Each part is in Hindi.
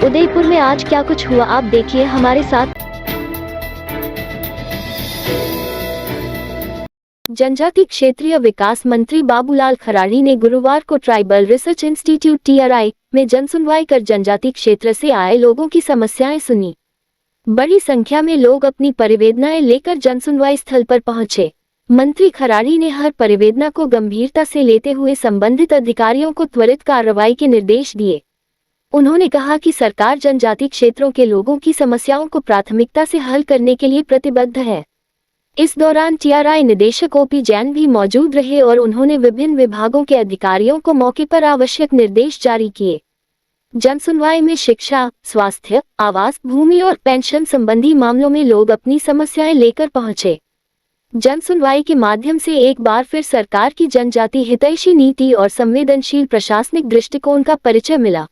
उदयपुर में आज क्या कुछ हुआ, आप देखिए हमारे साथ। जनजाति क्षेत्रीय विकास मंत्री बाबूलाल खराड़ी ने गुरुवार को ट्राइबल रिसर्च इंस्टीट्यूट TRI में जनसुनवाई कर जनजाति क्षेत्र से आए लोगों की समस्याएं सुनी। बड़ी संख्या में लोग अपनी परिवेदनाएं लेकर जनसुनवाई स्थल पर पहुंचे। मंत्री खराड़ी ने हर परिवेदना को गंभीरता से लेते हुए संबंधित अधिकारियों को त्वरित कार्रवाई के निर्देश दिए। उन्होंने कहा कि सरकार जनजाति क्षेत्रों के लोगों की समस्याओं को प्राथमिकता से हल करने के लिए प्रतिबद्ध है। इस दौरान TRI निदेशक OP जैन भी मौजूद रहे और उन्होंने विभिन्न विभागों के अधिकारियों को मौके पर आवश्यक निर्देश जारी किए। जनसुनवाई में शिक्षा, स्वास्थ्य, आवास, भूमि और पेंशन संबंधी मामलों में लोग अपनी समस्याएं लेकर पहुंचे। जनसुनवाई के माध्यम से एक बार फिर सरकार की जनजाति हितैषी नीति और संवेदनशील प्रशासनिक दृष्टिकोण का परिचय मिला।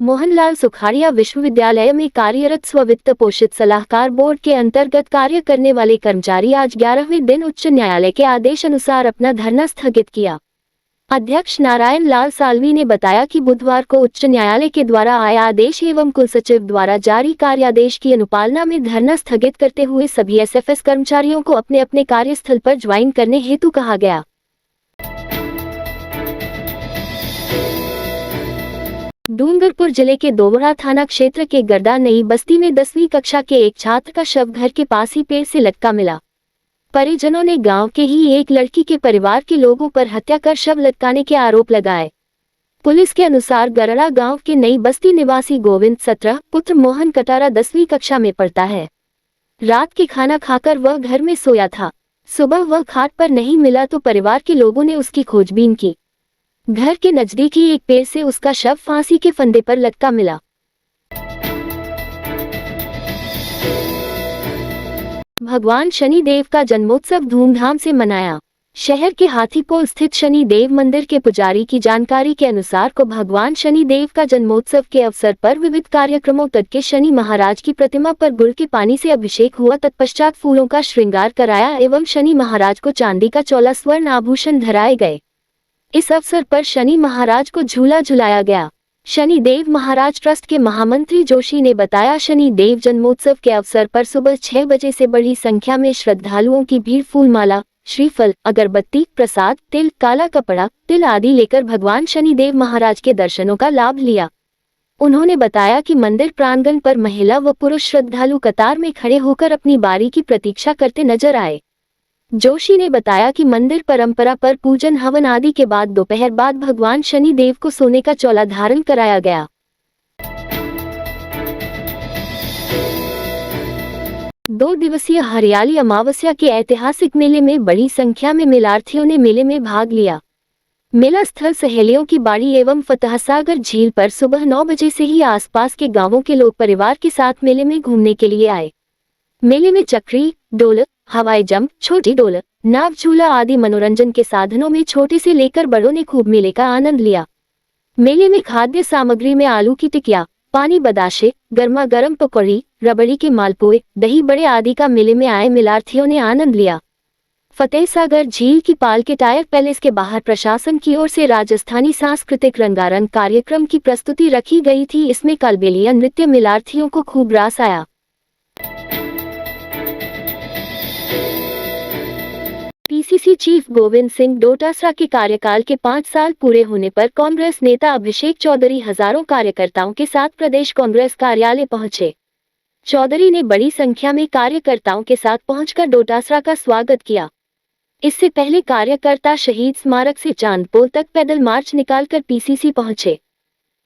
मोहनलाल सुखाड़िया विश्वविद्यालय में कार्यरत स्ववित्त पोषित सलाहकार बोर्ड के अंतर्गत कार्य करने वाले कर्मचारी आज 11वें दिन उच्च न्यायालय के आदेश अनुसार अपना धरना स्थगित किया। अध्यक्ष नारायण लाल साल्वी ने बताया कि बुधवार को उच्च न्यायालय के द्वारा आया आदेश एवं कुलसचिव द्वारा जारी कार्यादेश की अनुपालना में धरना स्थगित करते हुए सभी SFS कर्मचारियों को अपने अपने कार्यस्थल पर ज्वाइन करने हेतु कहा गया। डूंगरपुर जिले के दोबड़ा थाना क्षेत्र के गर्दा नई बस्ती में 10वीं कक्षा के एक छात्र का शव घर के पास ही पेड़ से लटका मिला। परिजनों ने गांव के ही एक लड़की के परिवार के लोगों पर हत्या कर शव लटकाने के आरोप लगाए। पुलिस के अनुसार गरड़ा गांव के नई बस्ती निवासी गोविंद 17 पुत्र मोहन कटारा 10वीं कक्षा में पढ़ता है। रात के खाना खाकर वह घर में सोया था। सुबह वह खाट पर नहीं मिला तो परिवार के लोगों ने उसकी खोजबीन की। घर के नजदीक ही एक पेड़ से उसका शव फांसी के फंदे पर लटका मिला। भगवान शनि देव का जन्मोत्सव धूमधाम से मनाया। शहर के हाथीपोल स्थित शनि देव मंदिर के पुजारी की जानकारी के अनुसार को भगवान शनि देव का जन्मोत्सव के अवसर पर विविध कार्यक्रमों तक के शनि महाराज की प्रतिमा पर गुड़ के पानी से अभिषेक हुआ। तत्पश्चात फूलों का श्रृंगार कराया एवं शनि महाराज को चांदी का चौला स्वर्ण आभूषण धराए गए। इस अवसर पर शनि महाराज को झूला झुलाया गया। शनि देव महाराज ट्रस्ट के महामंत्री जोशी ने बताया, शनि देव जन्मोत्सव के अवसर पर सुबह 6 बजे से बड़ी संख्या में श्रद्धालुओं की भीड़ फूलमाला, श्रीफल, अगरबत्ती, प्रसाद, तिल, काला कपड़ा, तिल आदि लेकर भगवान शनि देव महाराज के दर्शनों का लाभ लिया। उन्होंने बताया कि मंदिर प्रांगण पर महिला व पुरुष श्रद्धालु कतार में खड़े होकर अपनी बारी की प्रतीक्षा करते नजर आए। जोशी ने बताया कि मंदिर परंपरा पर पूजन हवन आदि के बाद दोपहर बाद भगवान शनि देव को सोने का चौला धारण कराया गया। दो दिवसीय हरियाली अमावस्या के ऐतिहासिक मेले में बड़ी संख्या में मेलार्थियों ने मेले में भाग लिया। मेला स्थल सहेलियों की बाड़ी एवं फतहसागर झील पर सुबह 9 बजे से ही आसपास के गांवों के लोग परिवार के साथ मेले में घूमने के लिए आए। मेले में चक्री, डोल, हवाई जंप, छोटी डोल, नाव, झूला आदि मनोरंजन के साधनों में छोटे से लेकर बड़ों ने खूब मेले का आनंद लिया। मेले में खाद्य सामग्री में आलू की टिकिया, पानी बताशे, गर्मा गर्म पकौड़ी, रबड़ी के मालपुए, दही बड़े आदि का मेले में आए मेलार्थियों ने आनंद लिया। फतेहसागर झील की पाल के टायर पैलेस के बाहर प्रशासन की ओर से राजस्थानी सांस्कृतिक रंगारंग कार्यक्रम की प्रस्तुति रखी गई थी। इसमें कालबेलिया नृत्य मेलार्थियों को खूब रास आया। PCC चीफ गोविंद सिंह डोटासरा के कार्यकाल के 5 साल पूरे होने पर कांग्रेस नेता अभिषेक चौधरी हजारों कार्यकर्ताओं के साथ प्रदेश कांग्रेस कार्यालय पहुंचे। चौधरी ने बड़ी संख्या में कार्यकर्ताओं के साथ पहुंचकर डोटासरा का स्वागत किया। इससे पहले कार्यकर्ता शहीद स्मारक से चांदपोल तक पैदल मार्च निकालकर PCC पहुंचे।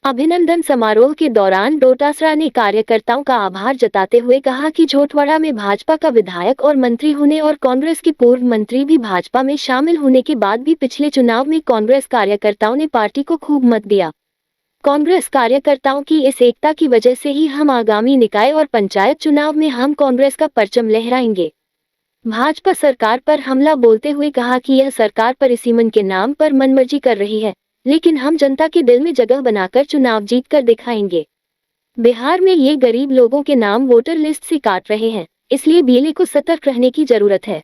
अभिनंदन समारोह के दौरान डोटासरा ने कार्यकर्ताओं का आभार जताते हुए कहा कि झोटवाड़ा में भाजपा का विधायक और मंत्री होने और कांग्रेस के पूर्व मंत्री भी भाजपा में शामिल होने के बाद भी पिछले चुनाव में कांग्रेस कार्यकर्ताओं ने पार्टी को खूब मत दिया। कांग्रेस कार्यकर्ताओं की इस एकता की वजह से ही हम आगामी निकाय और पंचायत चुनाव में हम कांग्रेस का परचम लहराएंगे। भाजपा सरकार पर हमला बोलते हुए कहा कि यह सरकार परिसीमन के नाम पर मनमर्जी कर रही है, लेकिन हम जनता के दिल में जगह बनाकर चुनाव जीतकर दिखाएंगे। बिहार में ये गरीब लोगों के नाम वोटर लिस्ट से काट रहे हैं, इसलिए बीएलए को सतर्क रहने की जरूरत है।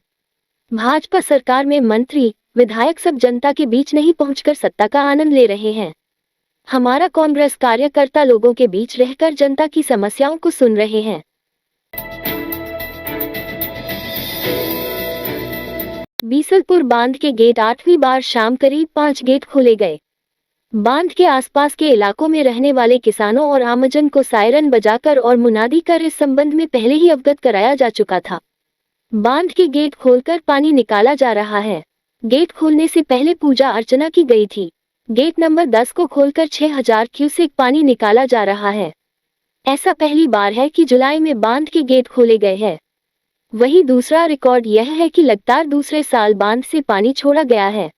भाजपा सरकार में मंत्री, विधायक सब जनता के बीच नहीं पहुंचकर सत्ता का आनंद ले रहे हैं। हमारा कांग्रेस कार्यकर्ता लोगों के बीच रहकर जनता की समस्याओं को सुन रहे हैं। बीसलपुर बांध के गेट 8वीं बार शाम करीब 5 गेट खोले गए। बांध के आसपास के इलाकों में रहने वाले किसानों और आमजन को सायरन बजाकर और मुनादी कर इस संबंध में पहले ही अवगत कराया जा चुका था। बांध के गेट खोलकर पानी निकाला जा रहा है। गेट खोलने से पहले पूजा अर्चना की गई थी। गेट नंबर 10 को खोलकर 6000 क्यूसेक पानी निकाला जा रहा है। ऐसा पहली बार है कि जुलाई में बांध के गेट खोले गए हैं। वहीं दूसरा रिकॉर्ड यह है कि लगातार दूसरे साल बांध से पानी छोड़ा गया है।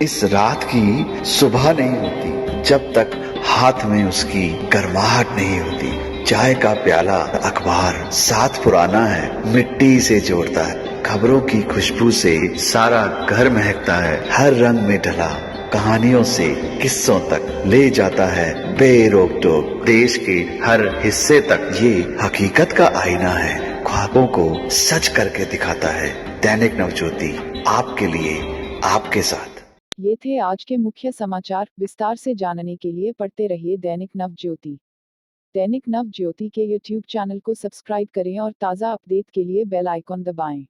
इस रात की सुबह नहीं होती जब तक हाथ में उसकी गर्माहट नहीं होती। चाय का प्याला, अखबार साथ पुराना है, मिट्टी से जोड़ता है। खबरों की खुशबू से सारा घर महकता है। हर रंग में ढला कहानियों से किस्सों तक ले जाता है बेरोक टोक। देश के हर हिस्से तक ये हकीकत का आईना है। ख्वाबों को सच करके दिखाता है। दैनिक नवज्योति, आपके लिए, आपके साथ। ये थे आज के मुख्य समाचार। विस्तार से जानने के लिए पढ़ते रहिए दैनिक नवज्योति। दैनिक नवज्योति के YouTube चैनल को सब्सक्राइब करें और ताज़ा अपडेट के लिए बेल आइकॉन दबाएं।